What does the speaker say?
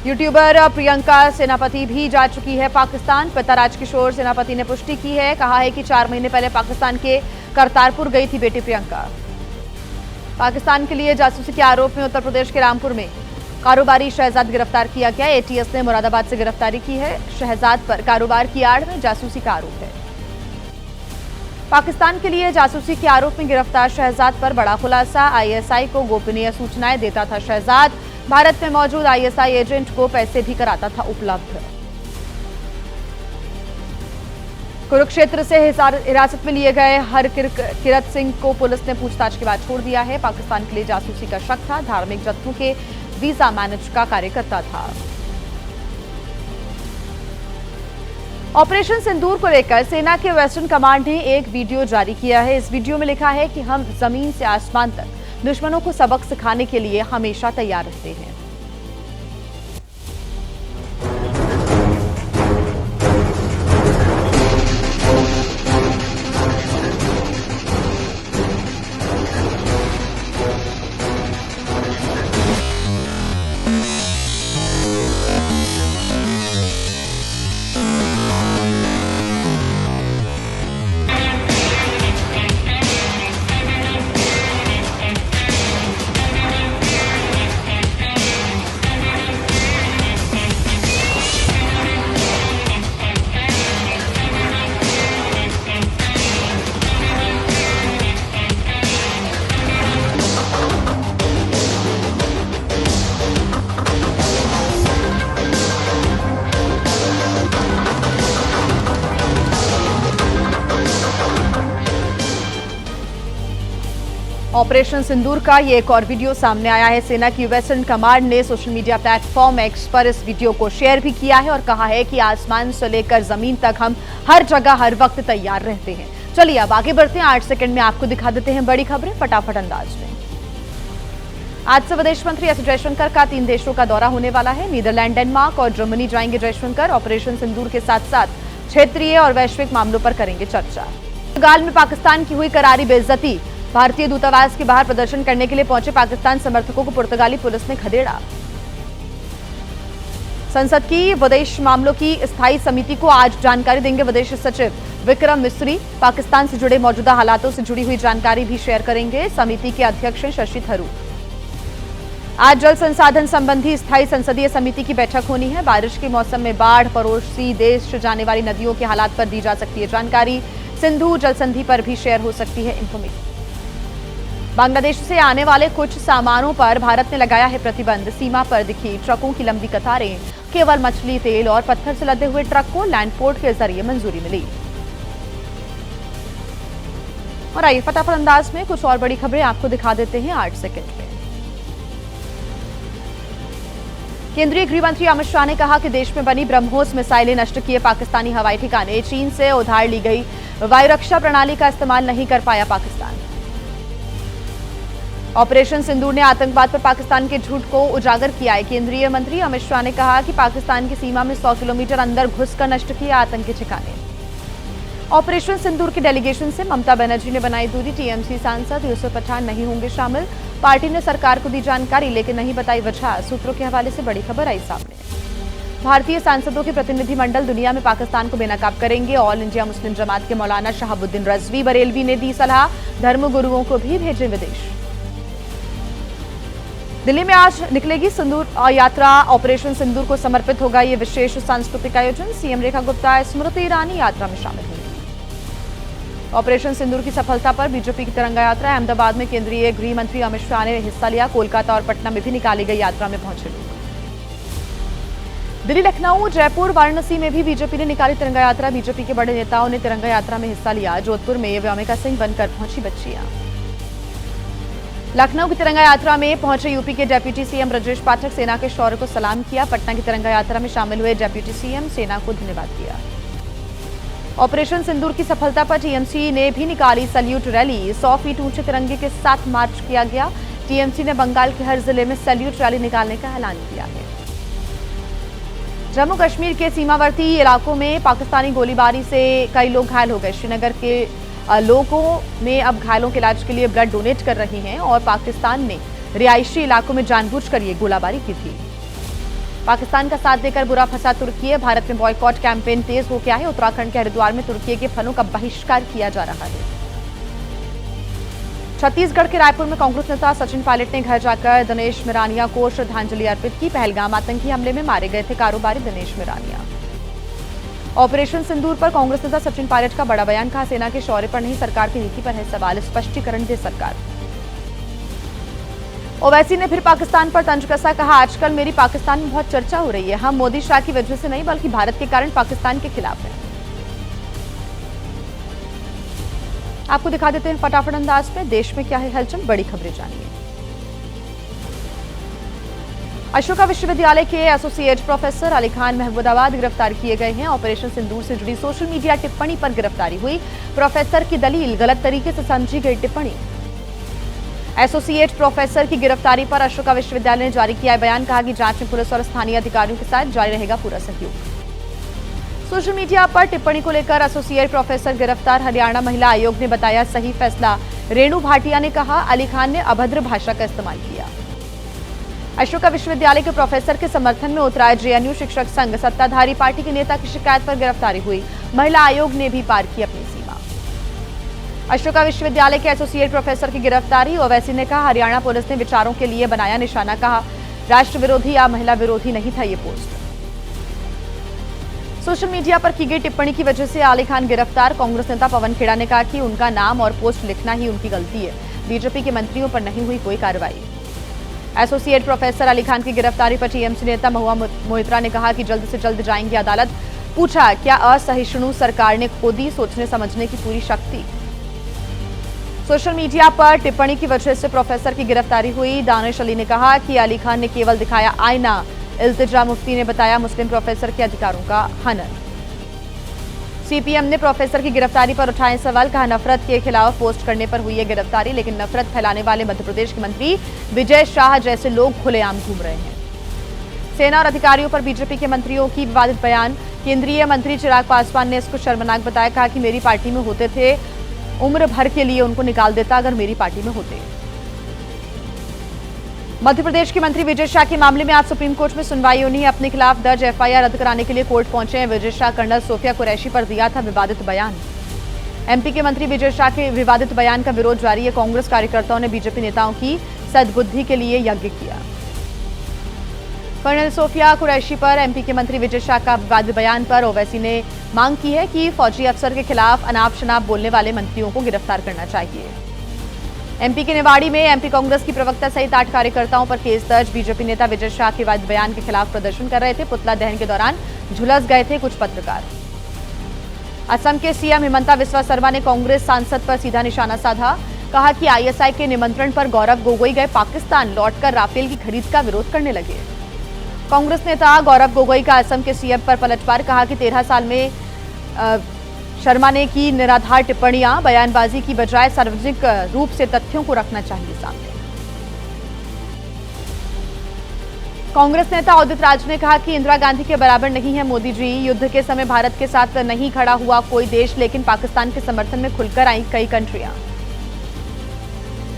YouTuber Priyanka सेनापति भी जा चुकी है पाकिस्तान। पिता राजकिशोर सेनापति ने पुष्टि की है, कहा है कि 4 महीने पहले पाकिस्तान के करतारपुर गई थी बेटी प्रियंका। पाकिस्तान के लिए जासूसी के आरोप में उत्तर प्रदेश के रामपुर में कारोबारी शहजाद गिरफ्तार किया गया। एटीएस ने मुरादाबाद से गिरफ्तारी की है। शहजाद पर कारोबार की आड़ में जासूसी का आरोप है। पाकिस्तान के लिए जासूसी के आरोप में गिरफ्तार शहजाद पर बड़ा खुलासा। आईएसआई को गोपनीय सूचनाएं देता था शहजाद। भारत में मौजूद आईएसआई एजेंट को पैसे भी कराता था उपलब्ध। कुरुक्षेत्र से हिरासत में लिए गए हरकिरत सिंह को पुलिस ने पूछताछ के बाद छोड़ दिया है। पाकिस्तान के लिए जासूसी का शक था। धार्मिक जत्थों के वीजा मैनेज का कार्य करता था। ऑपरेशन सिंदूर को लेकर सेना के वेस्टर्न कमांड ने एक वीडियो जारी किया है। इस वीडियो में लिखा है कि हम जमीन से आसमान तक दुश्मनों को सबक सिखाने के लिए हमेशा तैयार रहते हैं। ऑपरेशन सिंदूर का ये एक और वीडियो सामने आया है। सेना की वेस्टर्न कमांड ने सोशल मीडिया प्लेटफॉर्म एक्स पर इस वीडियो को शेयर भी किया है और कहा है कि आसमान से लेकर जमीन तक हम हर जगह हर वक्त तैयार रहते हैं। चलिए अब आगे बढ़ते हैं। 8 सेकंड में आपको दिखा देते हैं बड़ी खबरें फटाफट अंदाज में। आज से विदेश मंत्री एस जयशंकर का 3 देशों का दौरा होने वाला है। नीदरलैंड, डेनमार्क और जर्मनी जाएंगे जयशंकर। ऑपरेशन सिंदूर के साथ साथ क्षेत्रीय और वैश्विक मामलों पर करेंगे चर्चा। पुर्तगाल में पाकिस्तान की हुई करारी बेइज्जती। भारतीय दूतावास के बाहर प्रदर्शन करने के लिए पहुंचे पाकिस्तान समर्थकों को पुर्तगाली पुलिस ने खदेड़ा। संसद की विदेश मामलों की स्थायी समिति को आज जानकारी देंगे विदेश सचिव विक्रम मिस्री। पाकिस्तान से जुड़े मौजूदा हालातों से जुड़ी हुई जानकारी भी शेयर करेंगे। समिति के अध्यक्ष शशि थरूर। आज जल संसाधन संबंधी स्थायी संसदीय समिति की बैठक होनी है। बारिश के मौसम में बाढ़, पड़ोसी देश जाने वाली नदियों के हालात पर दी जा सकती है जानकारी। सिंधु जल संधि पर भी शेयर हो सकती है इंफॉर्मेशन। बांग्लादेश से आने वाले कुछ सामानों पर भारत ने लगाया है प्रतिबंध। सीमा पर दिखी ट्रकों की लंबी कतारें। केवल मछली, तेल और पत्थर से लदे हुए ट्रक को लैंडपोर्ट के जरिए मंजूरी मिली। और आइए फटाफट अंदाज में कुछ और बड़ी खबरें आपको दिखा देते हैं 8 सेकंड में। केंद्रीय गृह मंत्री अमित शाह ने कहा कि देश में बनी ब्रह्मोस मिसाइलें नष्ट किए पाकिस्तानी हवाई ठिकाने। चीन से उधार ली गई वायुरक्षा प्रणाली का इस्तेमाल नहीं कर पाया पाकिस्तान। ऑपरेशन सिंदूर ने आतंकवाद पर पाकिस्तान के झूठ को उजागर किया है। केंद्रीय मंत्री अमित शाह ने कहा कि पाकिस्तान की सीमा में 100 किलोमीटर अंदर घुसकर नष्ट किया आतंकी ठिकाने। ऑपरेशन सिंदूर के डेलीगेशन से ममता बनर्जी ने बनाई दूरी। टीएमसी सांसद यूसुफ पठान नहीं होंगे शामिल। पार्टी ने सरकार को दी जानकारी लेकिन नहीं बताई वजह। सूत्रों के हवाले से बड़ी खबर आई सामने। भारतीय सांसदों के प्रतिनिधिमंडल दुनिया में पाकिस्तान को बेनकाब करेंगे। ऑल इंडिया मुस्लिम जमात के मौलाना शहाबुद्दीन रजवी बरेलवी ने दी सलाह। धर्मगुरुओं को भी भेजें विदेश। दिल्ली में आज निकलेगी सिंदूर यात्रा। ऑपरेशन सिंदूर को समर्पित होगा ये विशेष सांस्कृतिक आयोजन। सीएम रेखा गुप्ता, स्मृति ईरानी यात्रा में शामिल होंगी। ऑपरेशन सिंदूर की सफलता पर बीजेपी की तिरंगा यात्रा। अहमदाबाद में केंद्रीय गृह मंत्री अमित शाह ने हिस्सा लिया। कोलकाता और पटना में भी निकाली गई यात्रा में पहुंचे लोग। दिल्ली, लखनऊ, जयपुर, वाराणसी में भी बीजेपी ने निकाली तिरंगा यात्रा। बीजेपी के बड़े नेताओं ने तिरंगा यात्रा में हिस्सा लिया। जोधपुर में व्योमिका सिंह बनकर पहुंची बच्चियां। लखनऊ की तिरंगा यात्रा में पहुंचे यूपी के डिप्टी सीएम ब्रजेश पाठक। सेना के शौर्य को सलाम किया। पटना की तिरंगा यात्रा में शामिल हुए डिप्टी सीएम सेना को धन्यवाद दिया। ऑपरेशन सिंदूर की सफलता पर टीएमसी ने भी निकाली सैल्यूट रैली। 100 फीट ऊंचे तिरंगे के साथ मार्च किया गया। टीएमसी ने बंगाल के हर जिले में सैल्यूट रैली निकालने का ऐलान किया है। जम्मू कश्मीर के सीमावर्ती इलाकों में पाकिस्तानी गोलीबारी से कई लोग घायल हो गए। श्रीनगर के लोगों ने अब घायलों के इलाज के लिए ब्लड डोनेट कर रहे हैं और पाकिस्तान ने रिहायशी इलाकों में जानबूझकर ये गोलाबारी की थी। पाकिस्तान का साथ देकर बुरा फंसा तुर्की है। भारत में बॉयकॉट कैंपेन तेज हो गया है। उत्तराखंड के हरिद्वार में तुर्की के फलों का बहिष्कार किया जा रहा है। छत्तीसगढ़ के रायपुर में कांग्रेस नेता सचिन पायलट ने घर जाकर दिनेश मिरानिया को श्रद्धांजलि अर्पित की। पहलगाम आतंकी हमले में मारे गए थे कारोबारी दिनेश मिरानिया। ऑपरेशन सिंदूर पर कांग्रेस नेता सचिन पायलट का बड़ा बयान, कहा सेना के शौर्य पर नहीं सरकार की नीति पर है सवाल, स्पष्टीकरण दे सरकार। ओवैसी ने फिर पाकिस्तान पर तंज कसा, कहा आजकल मेरी पाकिस्तान में बहुत चर्चा हो रही है। हम मोदी शाह की वजह से नहीं बल्कि भारत के कारण पाकिस्तान के खिलाफ है। आपको दिखा देते हैं फटाफट अंदाज में देश में क्या है हलचल, बड़ी खबरें जानिए। अशोका विश्वविद्यालय के एसोसिएट प्रोफेसर अली खान महमूदाबाद गिरफ्तार किए गए हैं। ऑपरेशन सिंदूर से जुड़ी सोशल मीडिया टिप्पणी पर गिरफ्तारी हुई। प्रोफेसर की दलील, गलत तरीके से समझी गई टिप्पणी। एसोसिएट प्रोफेसर की गिरफ्तारी पर अशोका विश्वविद्यालय ने जारी किया बयान, कहा कि जांच में पुलिस और स्थानीय अधिकारियों के साथ जारी रहेगा पूरा सहयोग। सोशल मीडिया पर टिप्पणी को लेकर एसोसिएट प्रोफेसर गिरफ्तार, हरियाणा महिला आयोग ने बताया सही फैसला। रेणु भाटिया ने कहा अली खान ने अभद्र भाषा का इस्तेमाल किया। अशोका विश्वविद्यालय के प्रोफेसर के समर्थन में उतरा जेएनयू शिक्षक संघ, सत्ताधारी पार्टी के नेता की शिकायत पर गिरफ्तारी हुई। महिला आयोग ने भी पार की अपनी सीमा। अशोका विश्वविद्यालय के एसोसिएट प्रोफेसर की गिरफ्तारी, ओवैसी ने कहा हरियाणा पुलिस ने विचारों के लिए बनाया निशाना, कहा राष्ट्र विरोधी या महिला विरोधी नहीं था ये पोस्ट। सोशल मीडिया पर की गई टिप्पणी की वजह से अली खान गिरफ्तार। कांग्रेस नेता पवन खेड़ा ने कहा कि उनका नाम और पोस्ट लिखना ही उनकी गलती है, बीजेपी के मंत्रियों पर नहीं हुई कोई कार्रवाई। एसोसिएट प्रोफेसर अली खान की गिरफ्तारी पर टीएमसी नेता महुआ मोइत्रा ने कहा कि जल्द से जल्द जाएंगे अदालत। पूछा क्या असहिष्णु सरकार ने खो दी सोचने समझने की पूरी शक्ति। सोशल मीडिया पर टिप्पणी की वजह से प्रोफेसर की गिरफ्तारी हुई। दानिश अली ने कहा कि अली खान ने केवल दिखाया आईना। इल्तिजा मुफ्ती ने बताया मुस्लिम प्रोफेसर के अधिकारों का हनन। सीपीएम ने प्रोफेसर की गिरफ्तारी पर उठाए सवाल, कहा नफरत के खिलाफ पोस्ट करने पर हुई है गिरफ्तारी, लेकिन नफरत फैलाने वाले मध्य प्रदेश के मंत्री विजय शाह जैसे लोग खुलेआम घूम रहे हैं। सेना और अधिकारियों पर बीजेपी के मंत्रियों की विवादित बयान, केंद्रीय मंत्री चिराग पासवान ने इसको शर्मनाक बताया, कहा कि मेरी पार्टी में होते थे उम्र भर के लिए उनको निकाल देता अगर मेरी पार्टी में होते। मध्य प्रदेश के मंत्री विजय शाह के मामले में आज सुप्रीम कोर्ट में सुनवाई होनी है। अपने खिलाफ दर्ज एफआईआर रद्द कराने के लिए कोर्ट पहुंचे हैं विजय शाह। कर्नल सोफिया कुरैशी पर दिया था विवादित बयान। एमपी के मंत्री विजय शाह के विवादित बयान का विरोध जारी है। कांग्रेस कार्यकर्ताओं ने बीजेपी नेताओं की सद्बुद्धि के लिए यज्ञ किया। कर्नल सोफिया कुरैशी पर एमपी के मंत्री विजय शाह का विवादित बयान पर ओवैसी ने मांग की है कि फौजी अफसर के खिलाफ अनाप शनाप बोलने वाले मंत्रियों को गिरफ्तार करना चाहिए। एमपी के निवाड़ी में एमपी कांग्रेस की प्रवक्ता सहित 8 कार्यकर्ताओं पर केस दर्ज। बीजेपी नेता विजय शाह के विवादित बयान के खिलाफ प्रदर्शन कर रहे थे। पुतला दहन के दौरान झुलस गए थे कुछ पत्रकार। असम के सीएम हिमंता बिस्वा शर्मा ने कांग्रेस सांसद पर सीधा निशाना साधा, कहा कि आईएसआई के निमंत्रण पर गौरव गोगोई गए पाकिस्तान, लौटकर राफेल की खरीद का विरोध करने लगे। कांग्रेस नेता गौरव गोगोई का असम के सीएम पर पलटवार, कहा कि 13 साल में शर्मा ने की निराधार टिप्पणियां, बयानबाजी की बजाय सार्वजनिक रूप से तथ्यों को रखना चाहिए सामने। कांग्रेस नेता उदित राज ने कहा कि इंदिरा गांधी के बराबर नहीं है मोदी जी। युद्ध के समय भारत के साथ नहीं खड़ा हुआ कोई देश, लेकिन पाकिस्तान के समर्थन में खुलकर आई कई कंट्रियां।